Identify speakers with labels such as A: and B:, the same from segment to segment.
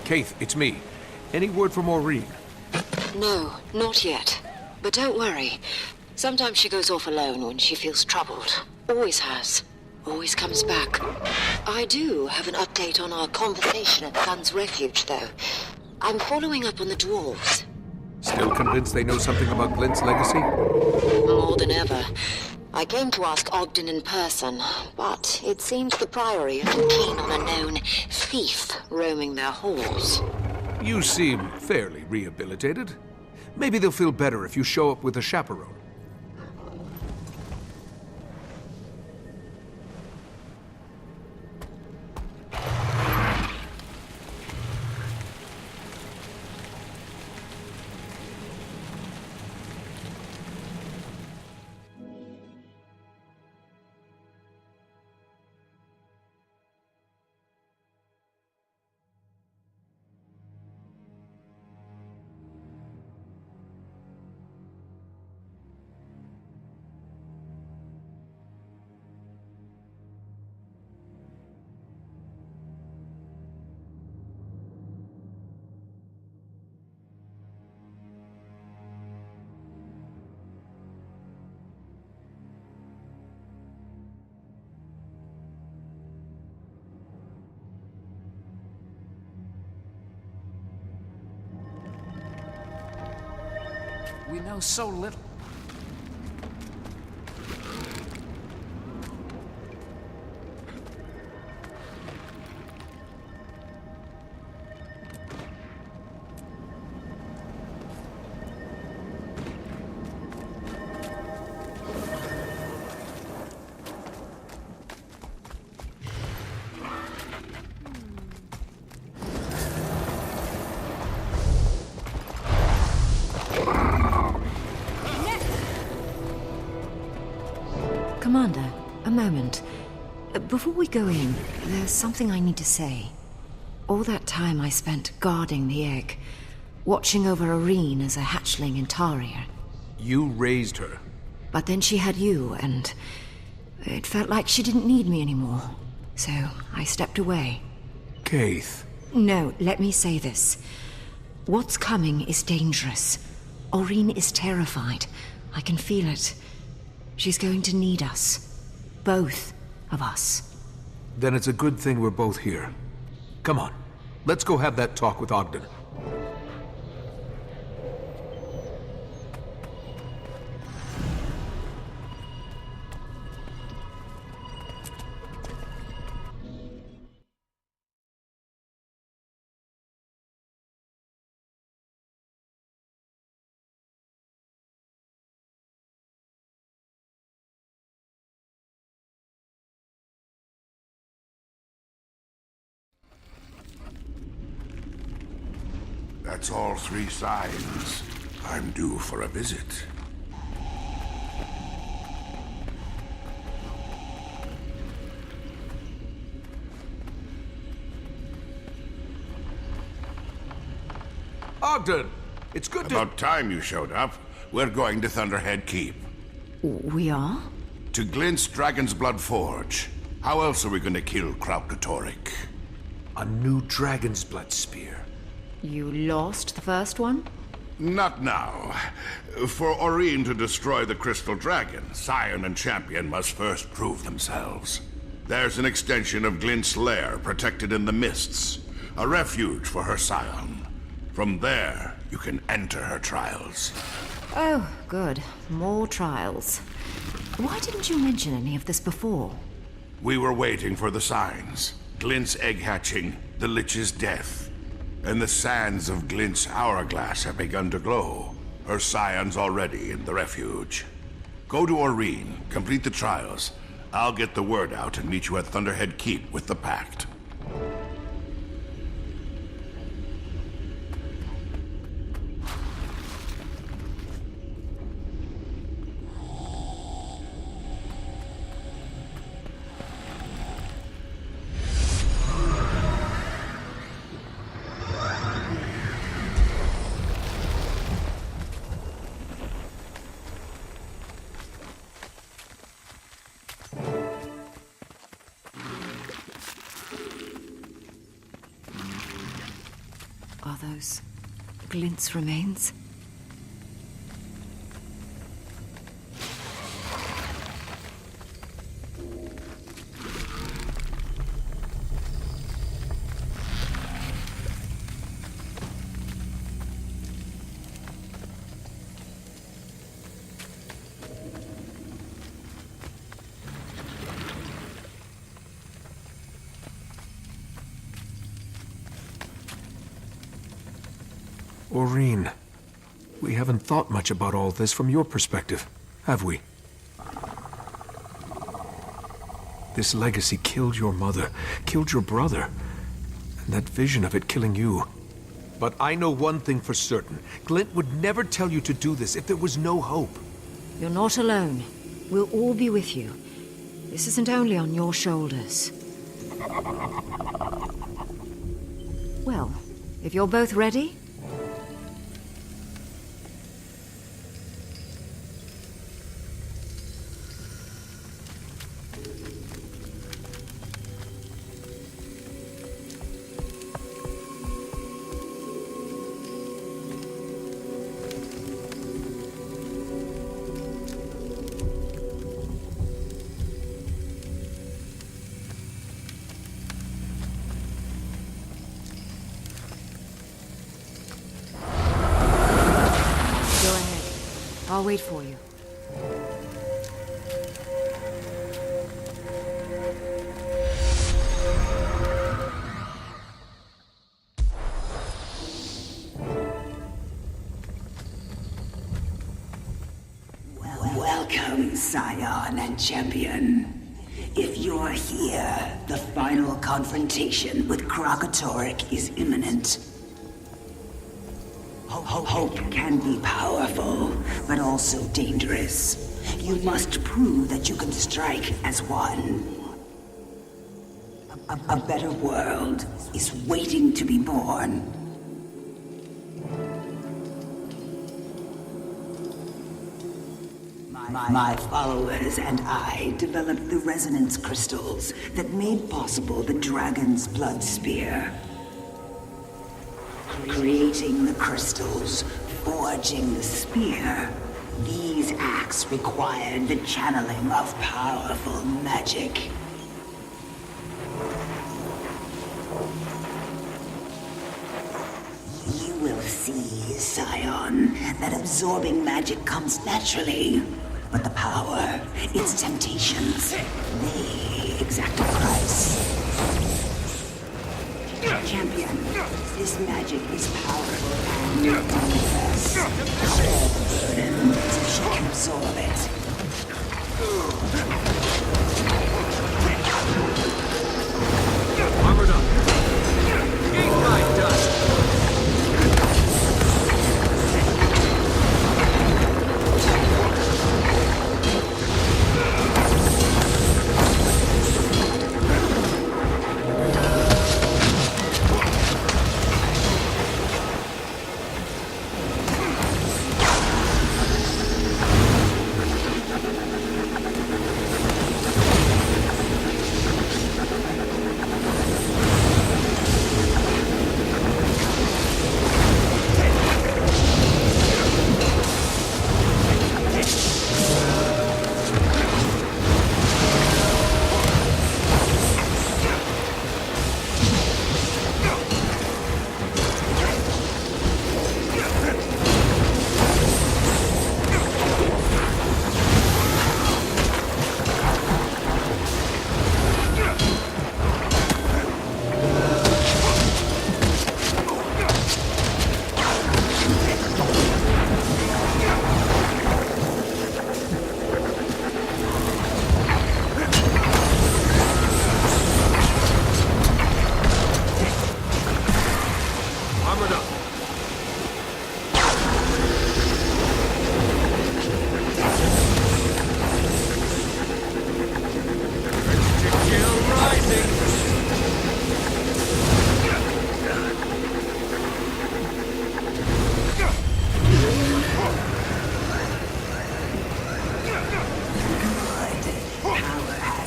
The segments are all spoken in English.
A: Keith, it's me. Any word from Maureen?
B: No, not yet. But don't worry. Sometimes she goes off alone when she feels troubled. Always has. Always comes back. I do have an update on our conversation at Gun's Refuge, though. I'm following up on the dwarves.
A: Still convinced they know something about Glint's legacy?
B: More than ever. I came to ask Ogden in person, but it seems the Priory are too keen on a known thief roaming their halls.
A: You seem fairly rehabilitated. Maybe they'll feel better if you show up with a chaperone.
C: We know so little.
B: Commander, a moment. Before we go in, there's something I need to say. All that time I spent guarding the egg, watching over Irene as a hatchling in Taria.
A: You raised her.
B: But then she had you, and it felt like she didn't need me anymore. So I stepped away.
A: Keith.
B: No, let me say this. What's coming is dangerous. Irene is terrified. I can feel it. She's going to need us. Both of us.
A: Then it's a good thing we're both here. Come on, let's go have that talk with Ogden.
D: That's all 3 signs. I'm due for a visit.
A: Ogden! It's good to...
D: About time you showed up. We're going to Thunderhead Keep.
B: We are?
D: To Glint's Dragonsblood Forge. How else are we going to kill Krautotoric?
A: A new Dragonsblood spear.
B: You lost the first one?
D: Not now. For Irene to destroy the Crystal Dragon, Scion and Champion must first prove themselves. There's an extension of Glint's lair protected in the mists. A refuge for her Scion. From there, you can enter her trials.
B: Oh, good. More trials. Why didn't you mention any of this before?
D: We were waiting for the signs. Glint's egg hatching, the Lich's death. And the sands of Glint's hourglass have begun to glow. Her Scion's already in the refuge. Go to Irene, complete the trials. I'll get the word out and meet you at Thunderhead Keep with the Pact.
B: those Glint's remains?
A: Aureen, we haven't thought much about all this from your perspective, have we? This legacy killed your mother, killed your brother, and that vision of it killing you. But I know one thing for certain. Glint would never tell you to do this if there was no hope.
B: You're not alone. We'll all be with you. This isn't only on your shoulders. Well, if you're both ready... I'll wait for you.
C: Welcome, Scion and Champion. If you're here, the final confrontation with Krakatoric is imminent. Hope can be powerful, but also dangerous. You must prove that you can strike as one. A better world is waiting to be born. My followers and I developed the resonance crystals that made possible the Dragonsblood spear. Creating the crystals, forging the spear, these acts required the channeling of powerful magic. You will see, Scion, that absorbing magic comes naturally. But the power, its temptations, they exact a price. Champion, this magic is powerful and dangerous. Share the burden so she can absorb it.
A: Armored up. Gate line done.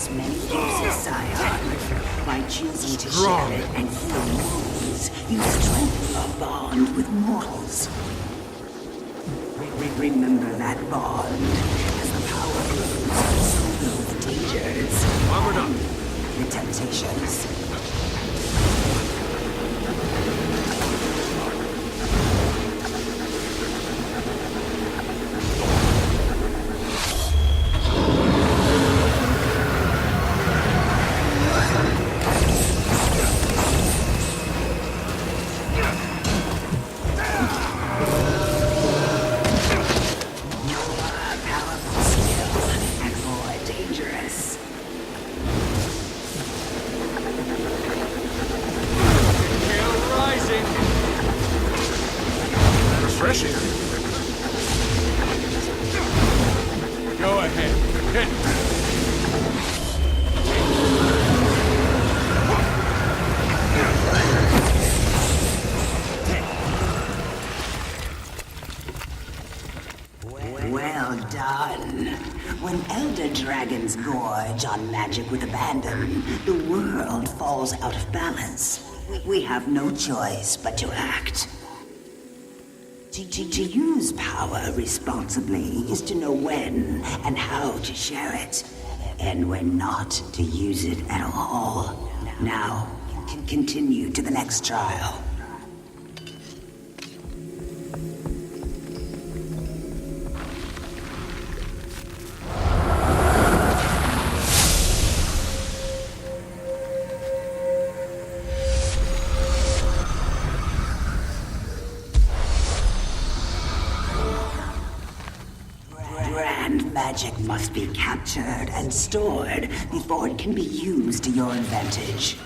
C: across many uses, Scion. By choosing to
A: Strong.
C: share it and heal wounds, you strengthen your bond with mortals. Remember that bond. As the power grows, so will the dangers.
A: Armored up.
C: The temptations. Powerful skill and more dangerous.
A: Gale rising. Refreshing. Go ahead. Hit.
C: Well done. When Elder Dragons gorge on magic with abandon, the world falls out of balance. We have no choice but to act. To use power responsibly is to know when and how to share it, and when not to use it at all. Now, continue to the next trial. Grand magic must be captured and stored before it can be used to your advantage.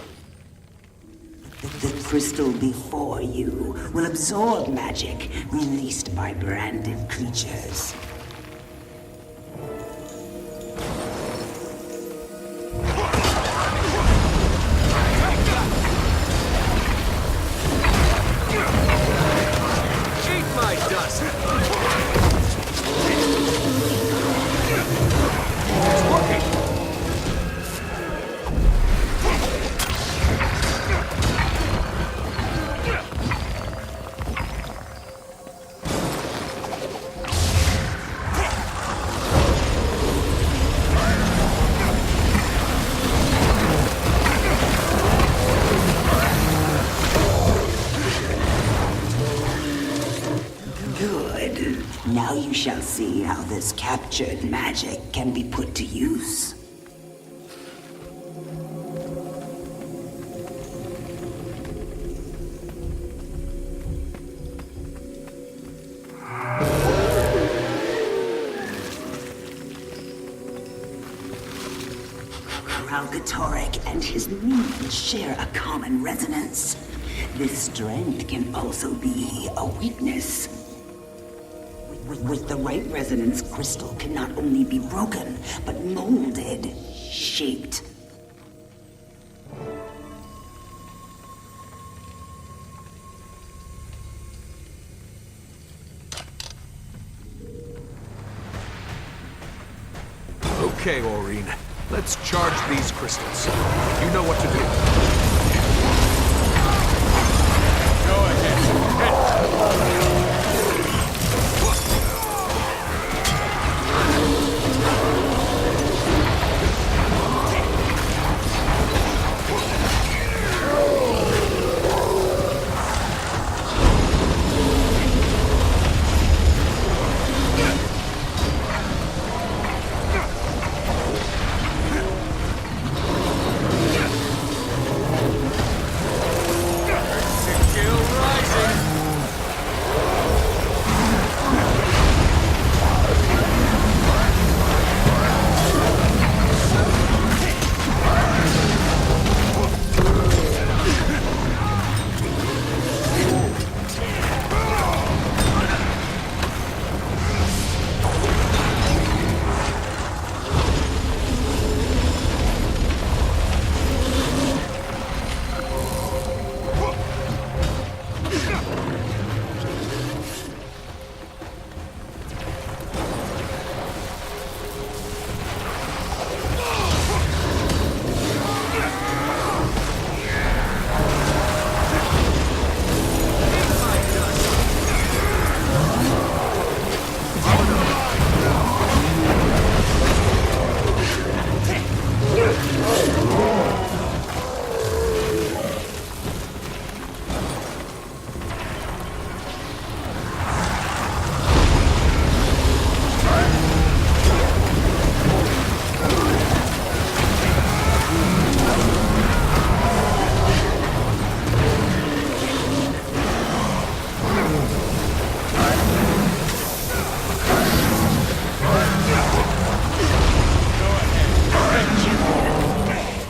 C: The crystal before you will absorb magic released by branded creatures.
A: Eat my dust. It's working.
C: Good. Now you shall see how this captured magic can be put to use. Algatoric and his means share a common resonance. This strength can also be a weakness. With the right resonance, crystal can not only be broken, but molded, shaped.
A: Okay, Aurene. Let's charge these crystals. You know what to do. Go ahead. Hit. Gale rising.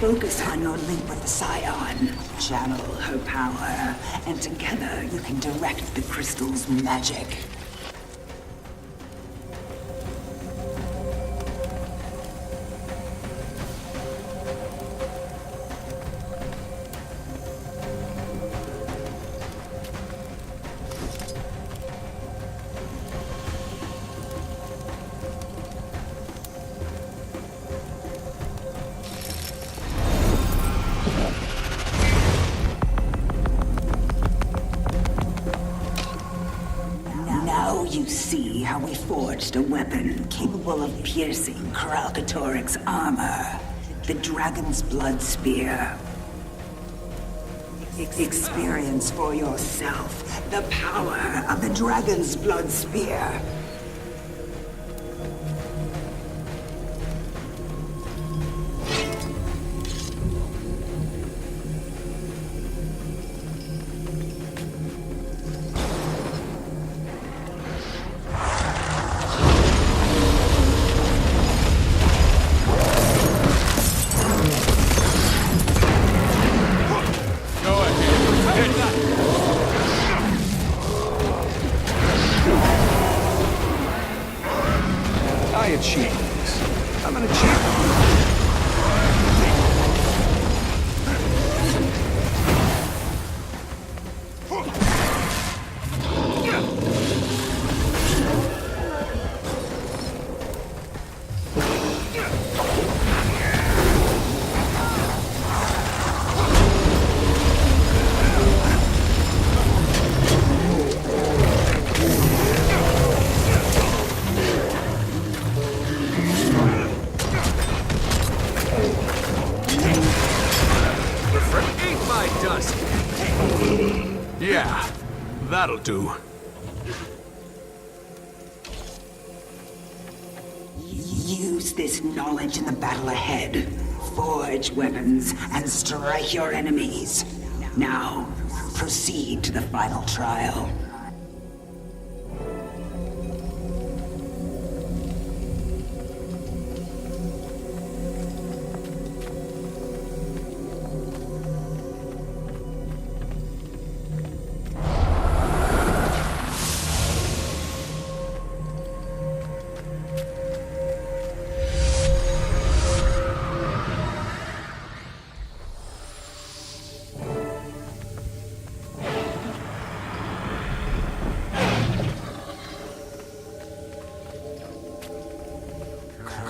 C: Focus on your link with the Scion. Channel her power, and together you can direct the crystal's magic. Now you see how we forged a weapon capable of piercing Kralkatoric's armor. The Dragonsblood spear. Experience for yourself the power of the Dragonsblood spear.
A: I achieved this. I'm an achiever. Yeah, that'll do.
C: Use this knowledge in the battle ahead. Forge weapons and strike your enemies. Now, proceed to the final trial.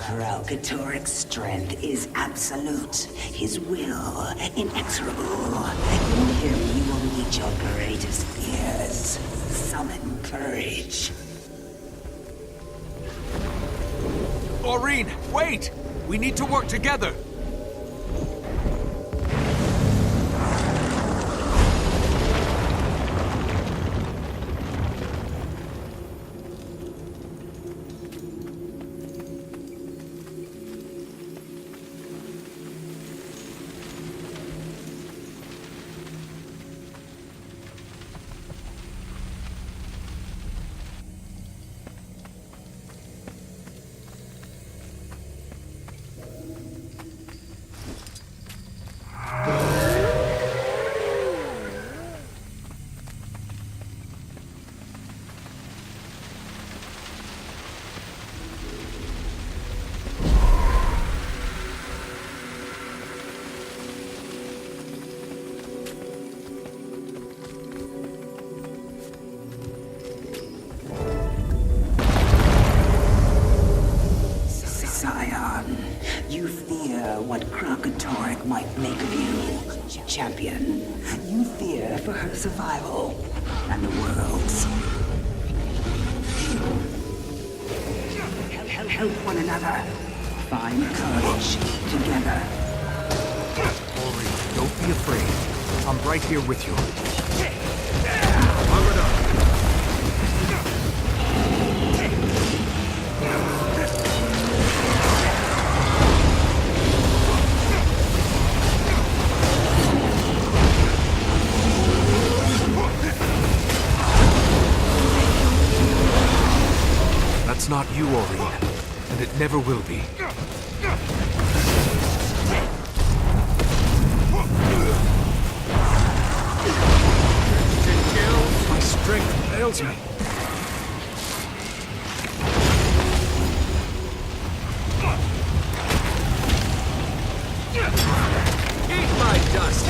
C: Kralkatoric's strength is absolute, his will inexorable. In him you will meet your greatest fears. Summon courage.
A: Aurene, wait! We need to work together!
C: You fear what Kralkatoric might make of you, champion. You fear for her survival and the world's. Help one another. Find courage together.
A: afraid. I'm right here with you. Armored up. That's not you, Aurene, and it never will be. My strength fails me. Eat my dust!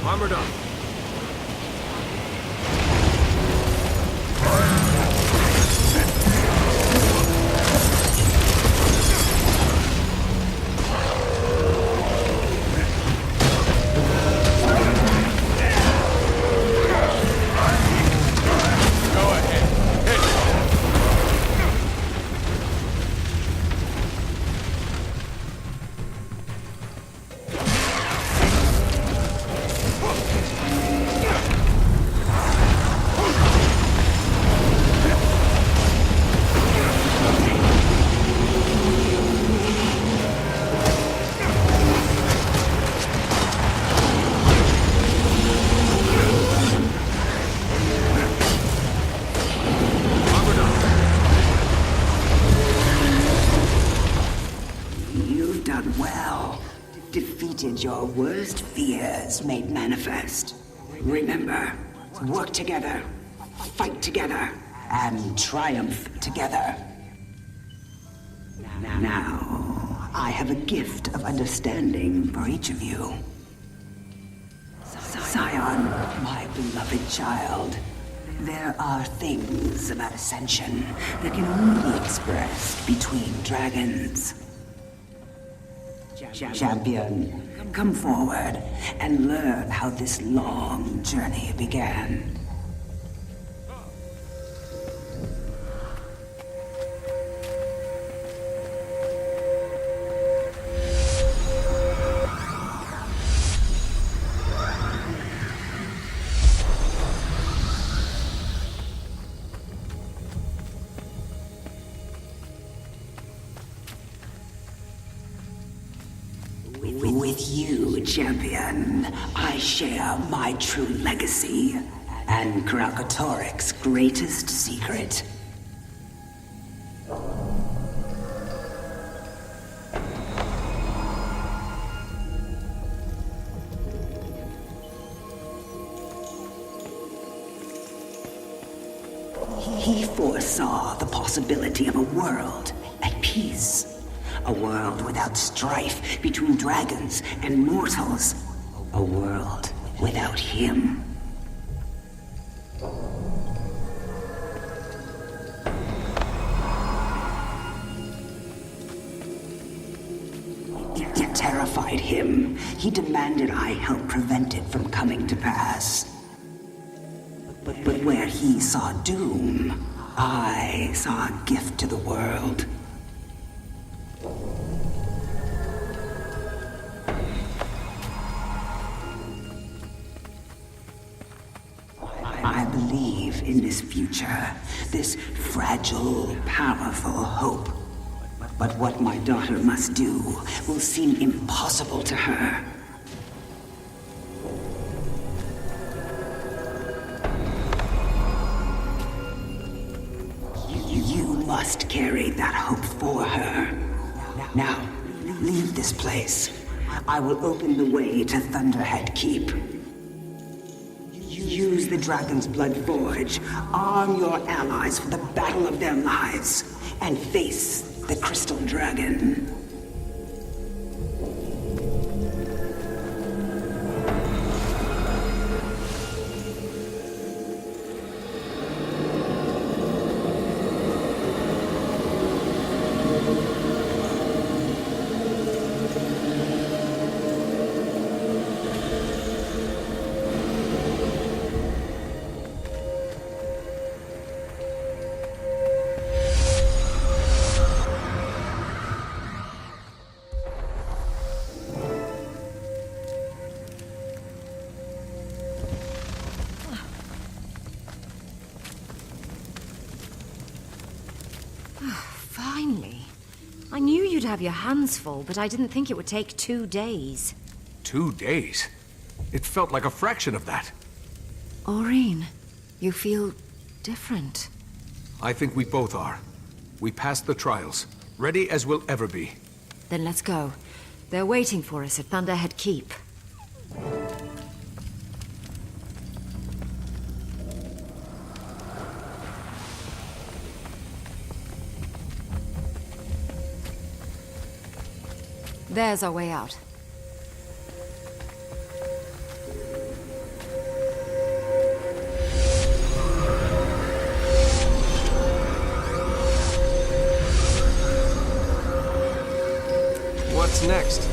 A: Armored up.
C: Defeated your worst fears made manifest. Remember, work together, fight together, and triumph together. Now, I have a gift of understanding for each of you. Scion, my beloved child, there are things about Ascension that can only be expressed between dragons. Champion, come forward and learn how this long journey began. With you, champion, I share my true legacy and Kralkatoric's greatest secret. He foresaw the possibility of a world at peace. A world without strife between dragons and mortals. A world without him. It terrified him. He demanded I help prevent it from coming to pass. But where he saw doom, I saw a gift to the world. I believe in this future, this fragile, powerful hope. But what my daughter must do will seem impossible to her. You must carry that hope for her. Now, leave this place. I will open the way to Thunderhead Keep. Use the Dragonsblood Forge, arm your allies for the battle of their lives, and face the Crystal Dragon.
E: Finally. I knew you'd have your hands full, but I didn't think it would take 2 days.
A: 2 days? It felt like a fraction of that.
E: Aureen, you feel different.
A: I think we both are. We passed the trials, ready as we'll ever be.
E: Then let's go. They're waiting for us at Thunderhead Keep. There's our way out.
A: What's next?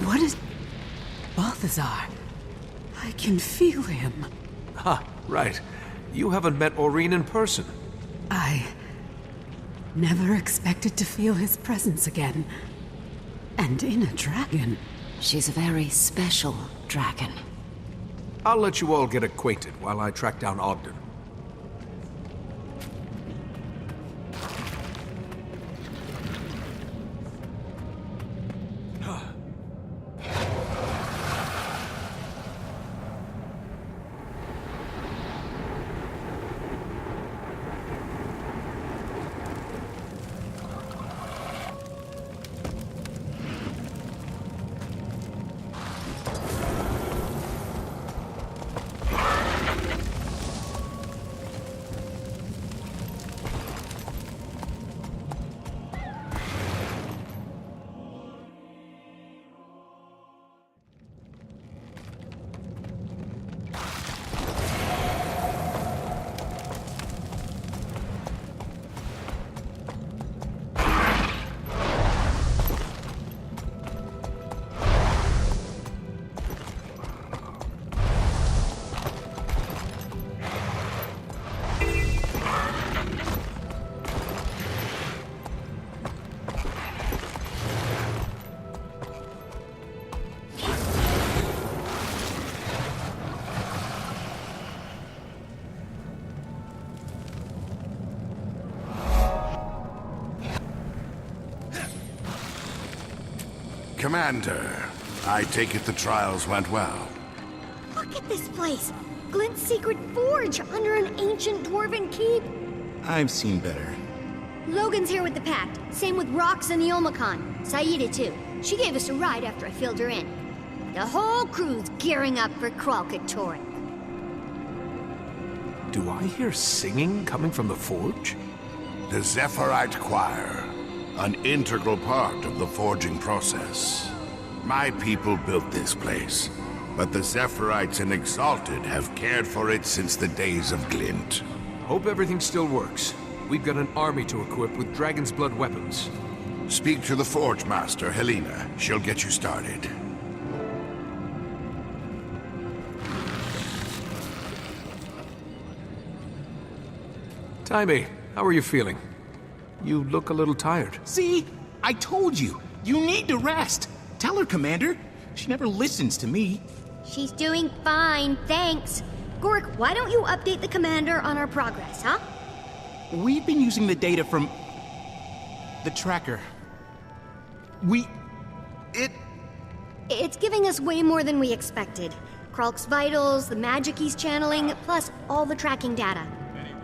F: What is... Balthazar? I can feel him.
A: Ha, right. You haven't met Aureen in person.
F: I... never expected to feel his presence again. And in a dragon.
E: She's a very special dragon.
A: I'll let you all get acquainted while I track down Ogden.
D: Commander, I take it the trials went well.
G: Look at this place! Glint's secret forge under an ancient dwarven keep.
H: I've seen better.
G: Logan's here with the Pact. Same with Rox and the Omicon. Saida too. She gave us a ride after I filled her in. The whole crew's gearing up for Kralkatorik.
A: Do I hear singing coming from the forge?
D: The Zephyrite Choir, an integral part of the forging process. My people built this place, but the Zephyrite and Exalted have cared for it since the days of Glint.
A: Hope everything still works. We've got an army to equip with Dragonsblood weapons.
D: Speak to the Forge Master, Helena. She'll get you started.
A: Taime, how are you feeling? You look a little tired.
H: See? I told you. You need to rest. Tell her, Commander. She never listens to me.
G: She's doing fine, thanks. Gork, why don't you update the commander on our progress, huh?
H: We've been using the data from the tracker.
G: It's giving us way more than we expected. Kralk's vitals, the magic he's channeling, plus all the tracking data.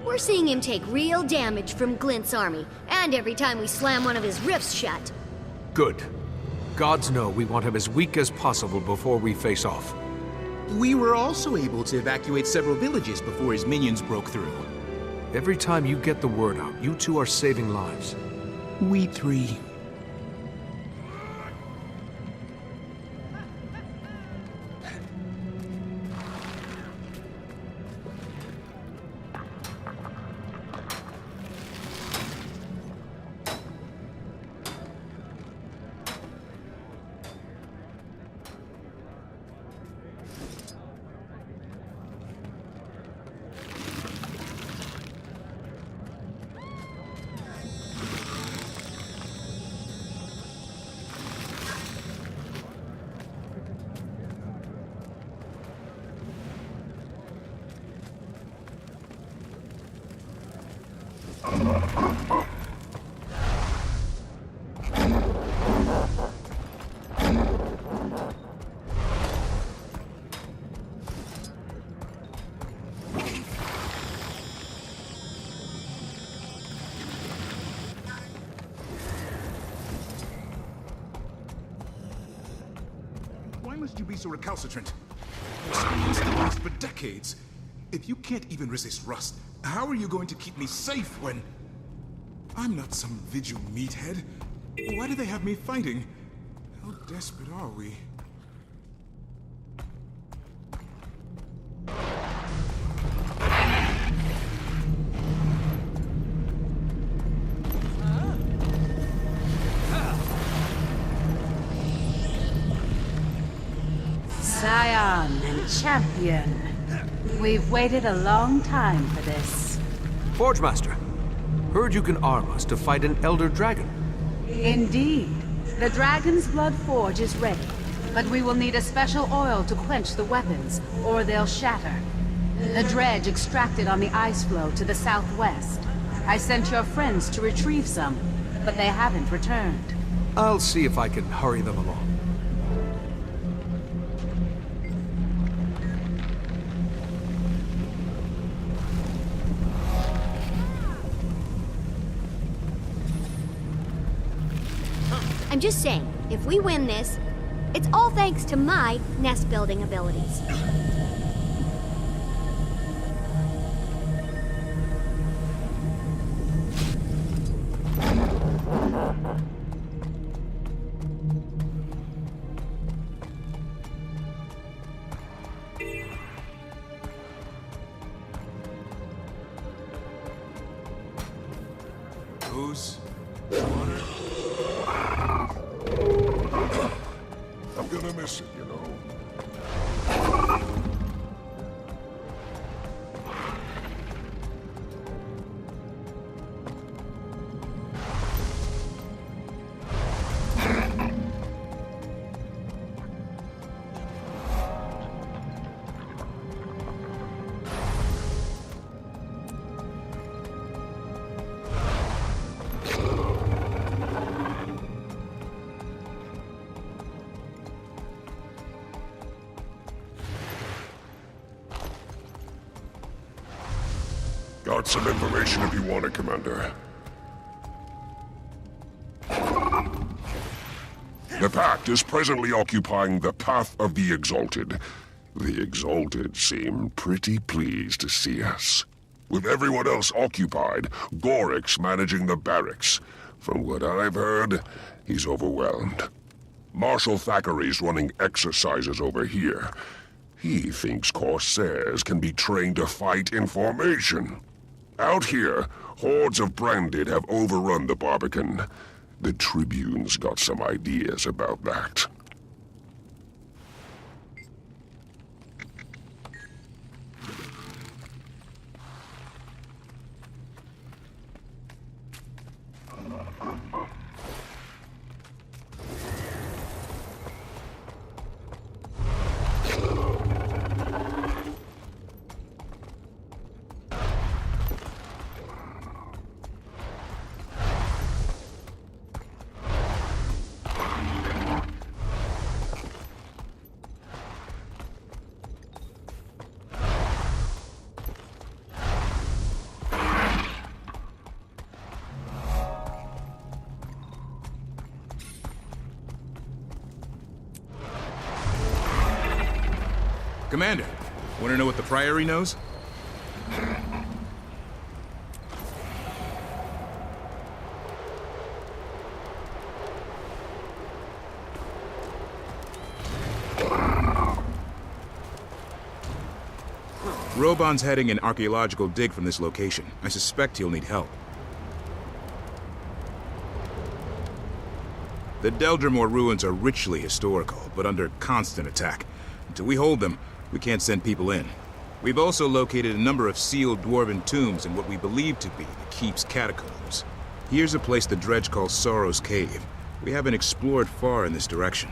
G: We're seeing him take real damage from Glint's army, and every time we slam one of his rifts shut.
A: Good. Gods know we want him as weak as possible before we face off.
H: We were also able to evacuate several villages before his minions broke through.
A: Every time you get the word out, you two are saving lives.
H: We three.
I: Why must you be so recalcitrant? This has to last for decades. If you can't even resist rust, how are you going to keep me safe when... I'm not some vigil meathead. Why do they have me fighting? How desperate are we?
F: Scion and champion. We've waited a long time for this.
A: Forge Master, heard you can arm us to fight an Elder Dragon.
F: Indeed. The Dragonsblood forge is ready, but we will need a special oil to quench the weapons, or they'll shatter. The dredge extracted on the ice floe to the southwest. I sent your friends to retrieve some, but they haven't returned.
A: I'll see if I can hurry them along.
G: I'm just saying, if we win this, it's all thanks to my nest-building abilities.
I: Booze? Water?
J: I'm gonna miss it, you know. Got some information if you want it, Commander. The Pact is presently occupying the Path of the Exalted. The Exalted seem pretty pleased to see us. With everyone else occupied, Gorik's managing the barracks. From what I've heard, he's overwhelmed. Marshal Thackeray's running exercises over here. He thinks Corsairs can be trained to fight in formation. Out here, hordes of Branded have overrun the Barbican. The Tribune's got some ideas about that.
I: Commander, want to know what the Priory knows? Robon's heading an archaeological dig from this location. I suspect he'll need help. The Deldrimor ruins are richly historical, but under constant attack. Until we hold them, we can't send people in. We've also located a number of sealed dwarven tombs in what we believe to be the Keep's catacombs. Here's a place the Dredge calls Sorrow's Cave. We haven't explored far in this direction.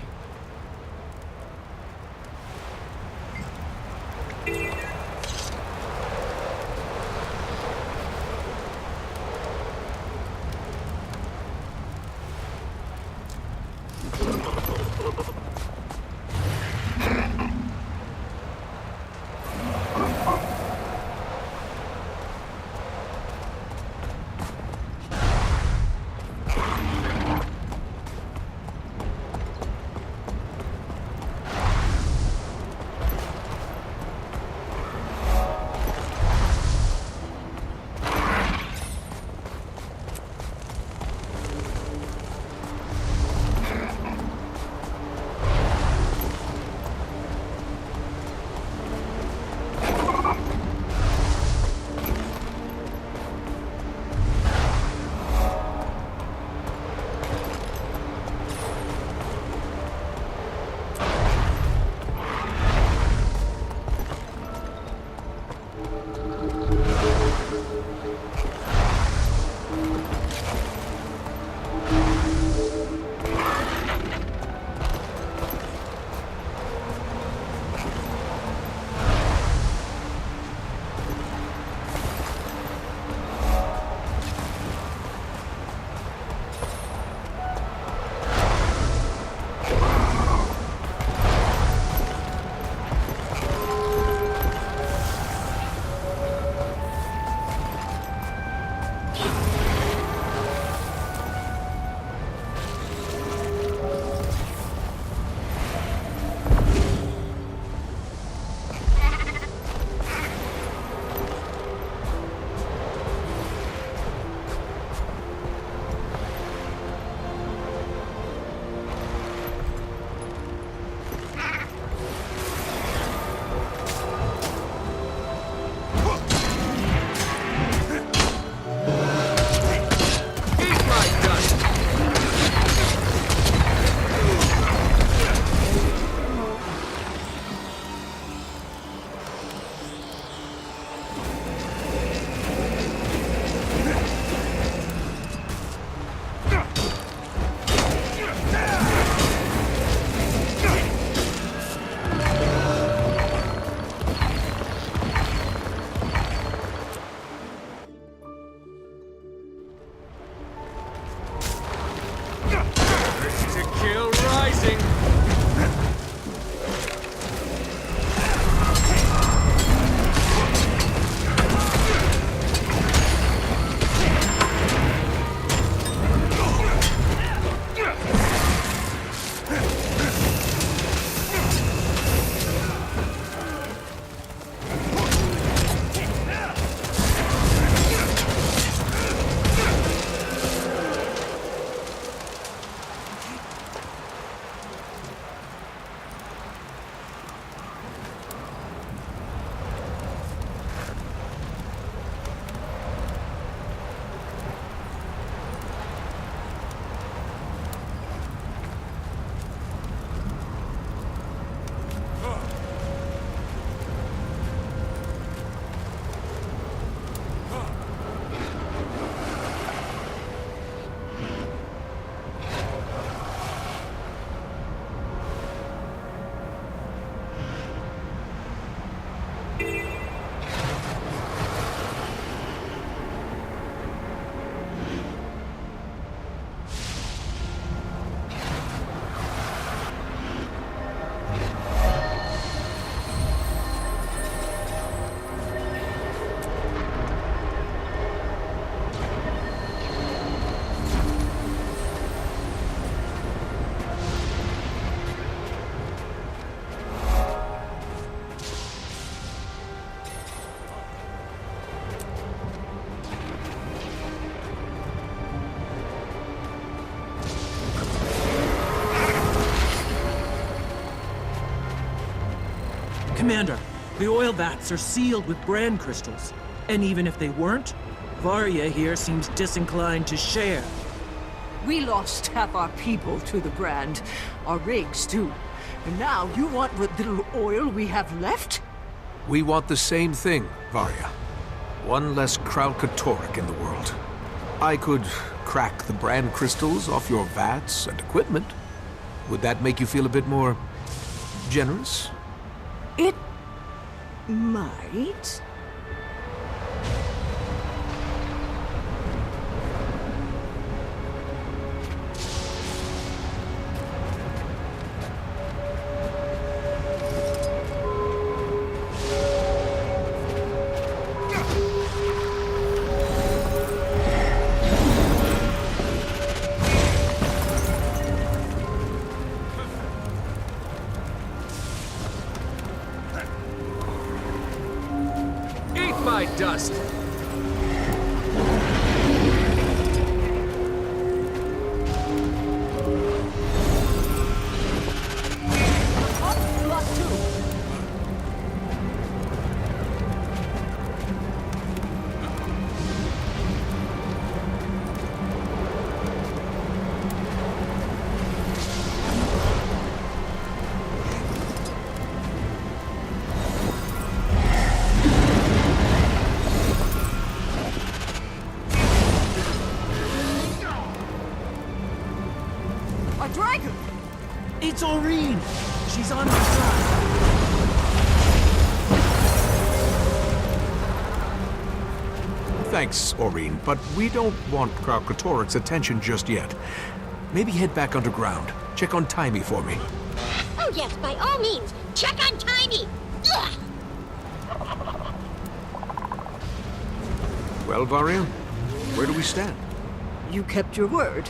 K: Commander, the oil vats are sealed with brand crystals. And even if they weren't, Varya here seems disinclined to share.
L: We lost half our people to the brand, our rigs too. And now you want what little oil we have left?
A: We want the same thing, Varya. One less Kralkatorrik in the world. I could crack the brand crystals off your vats and equipment. Would that make you feel a bit more generous?
L: It might.
A: My dust.
K: It's Aurene! She's on my side!
A: Thanks, Aurene, but we don't want Kralkatorrik's attention just yet. Maybe head back underground. Check on Timey for me.
G: Oh yes, by all means. Check on Timey! Ugh.
A: Well, Varya, where do we stand?
L: You kept your word.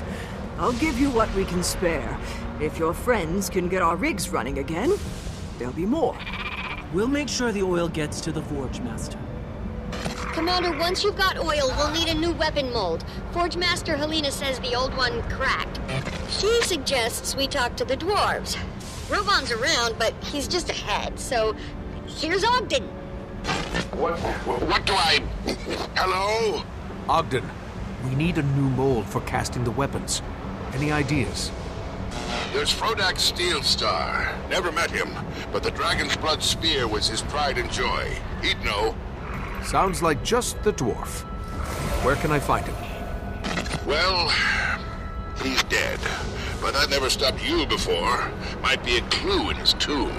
L: I'll give you what we can spare. If your friends can get our rigs running again, there'll be more.
K: We'll make sure the oil gets to the Forge Master.
G: Commander, once you've got oil, we'll need a new weapon mold. Forge Master Helena says the old one cracked. She suggests we talk to the dwarves. Roban's around, but he's just ahead, so here's Ogden.
D: What do I... Hello?
A: Ogden, we need a new mold for casting the weapons. Any ideas?
D: There's Frodak Steelstar. Never met him, but the Dragonsblood spear was his pride and joy. He'd know.
A: Sounds like just the dwarf. Where can I find him?
D: Well, he's dead. But that never stopped you before. Might be a clue in his tomb.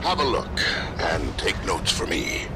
D: Have a look, and take notes for me.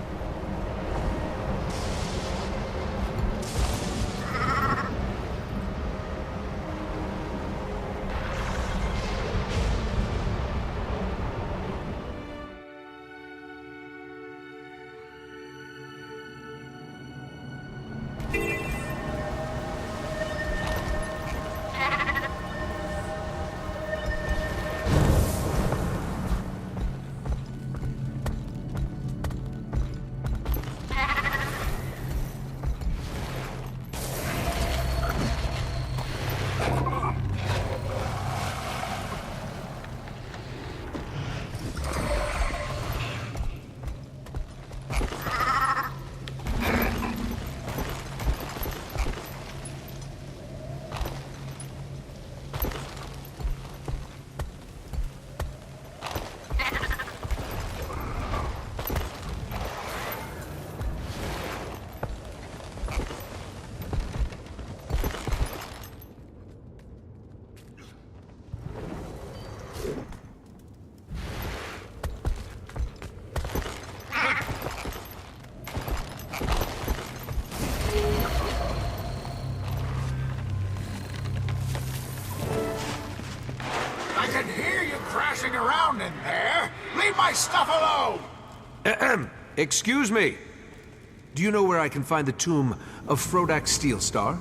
M: Around in there. Leave my stuff alone!
A: Ahem. Excuse me. Do you know where I can find the tomb of Frodak Steelstar?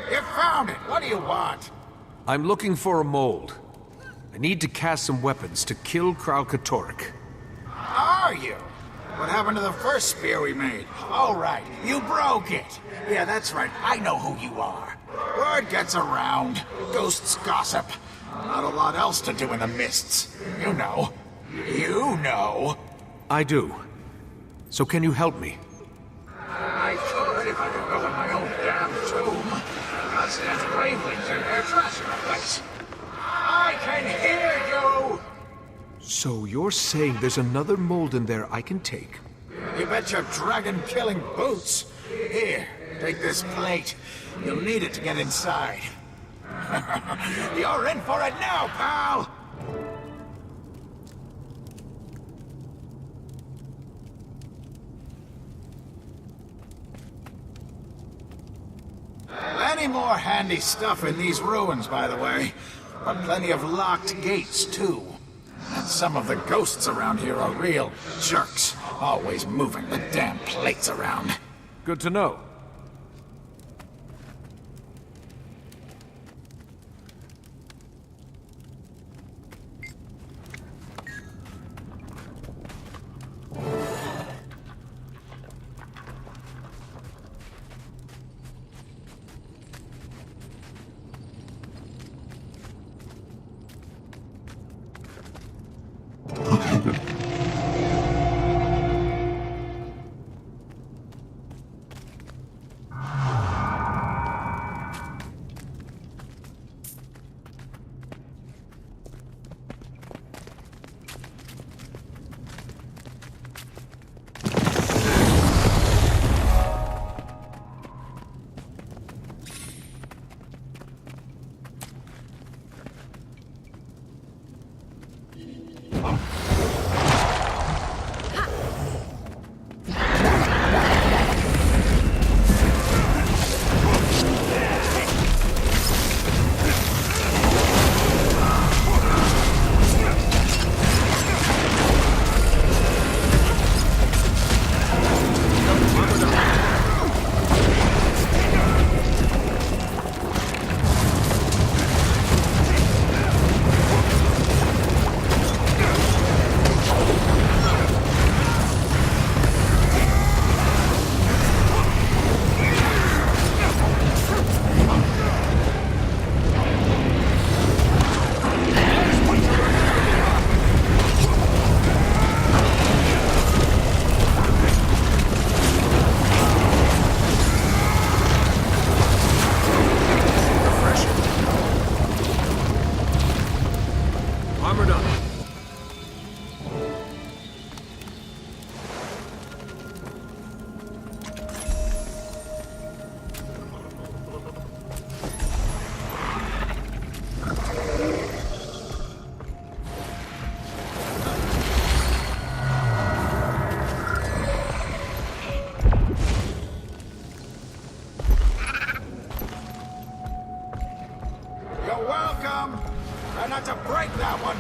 M: You found it. What do you want?
A: I'm looking for a mold. I need to cast some weapons to kill Kralkatorrik.
M: Are you? What happened to the first spear we made? Oh, right. You broke it. Yeah, that's right. I know who you are. Word gets around. Ghosts gossip. Not a lot else to do in the mists. You know. You know.
A: I do. So can you help me?
M: I could if I could go in my own damn tomb. Because there's wavelengths in there trashing the place. I can hear you!
A: So you're saying there's another mold in there I can take?
M: You bet your dragon-killing boots. Here, take this plate. You'll need it to get inside. You're in for it now, pal! Plenty more handy stuff in these ruins, by the way. But plenty of locked gates, too. And some of the ghosts around here are real jerks. Always moving the damn plates around.
A: Good to know.
M: Try not to break that one!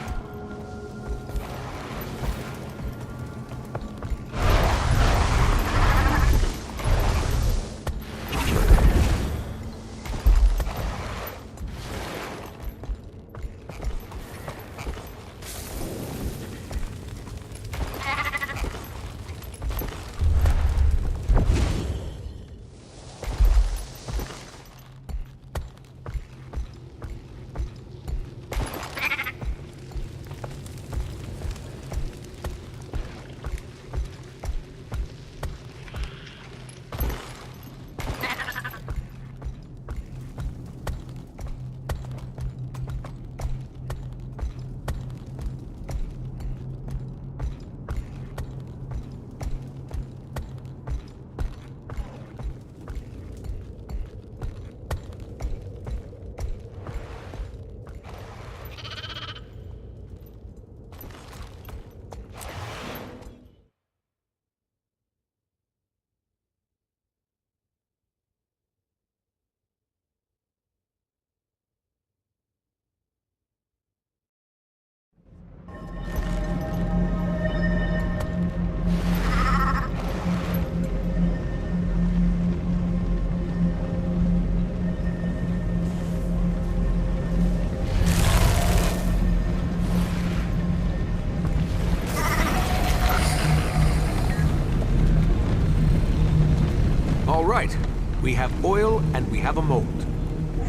A: All right. We have oil and we have a mold.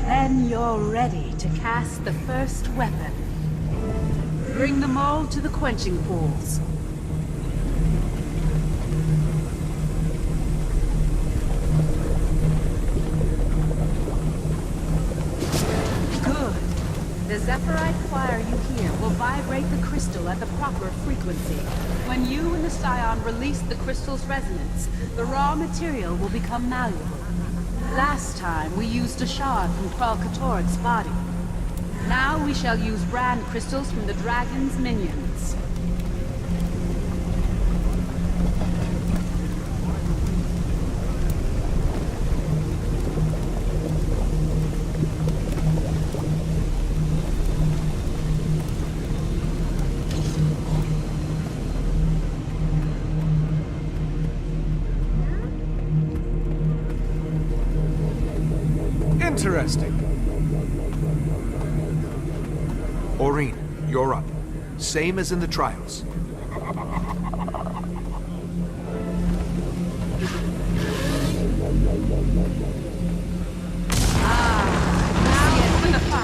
F: Then you're ready to cast the first weapon. Bring the mold to the quenching pools. The Zephyrite choir you hear will vibrate the crystal at the proper frequency. When you and the Scion release the crystal's resonance, the raw material will become malleable. Last time, we used a shard from Kralkatorik's body. Now we shall use brand crystals from the dragon's minions.
A: Interesting. Aurene, you're up. Same as in the trials.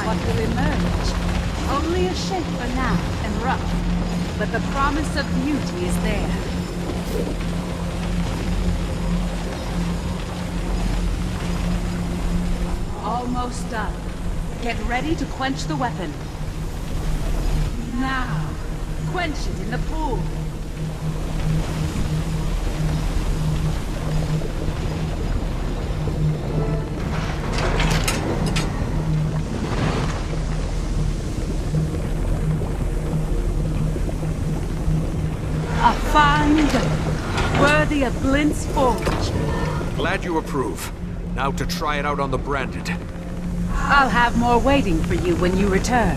F: What will emerge? Only a shape for now, and rough. But the promise of beauty is there. Almost done. Get ready to quench the weapon. Now, quench it in the pool. A fine weapon, worthy of Glint's forge.
A: Glad you approve. Now to try it out on the Branded.
F: I'll have more waiting for you when you return.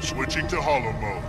J: Switching to hollow mode.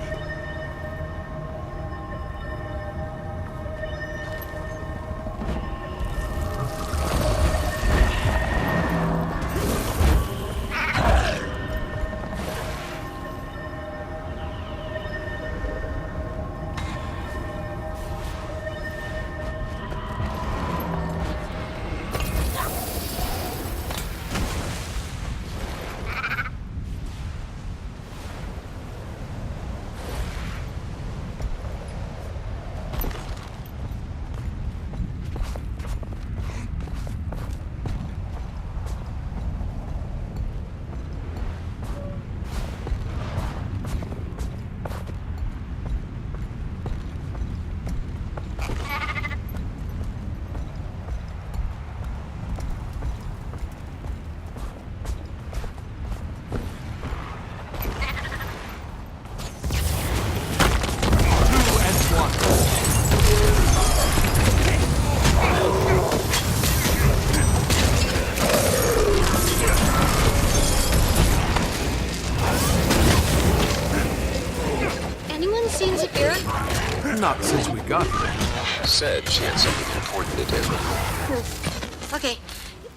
A: Not since we got here.
N: Said she had something important to do.
G: Okay.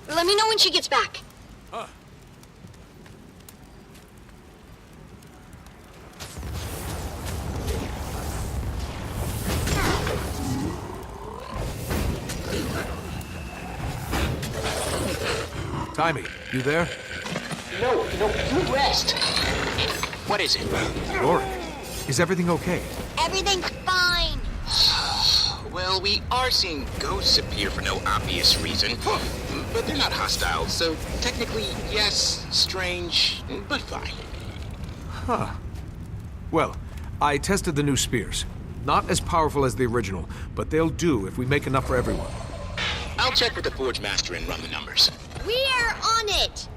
G: Let me know when she gets back.
A: Timmy, you there?
O: No, you rest. What is it?
A: Yorick, is everything okay?
G: Everything's fine.
O: Well, we are seeing ghosts appear for no obvious reason, but they're not hostile, so technically, yes, strange, but fine.
A: Huh. Well, I tested the new spears. Not as powerful as the original, but they'll do if we make enough for everyone.
O: I'll check with the Forge Master and run the numbers.
G: We're on it!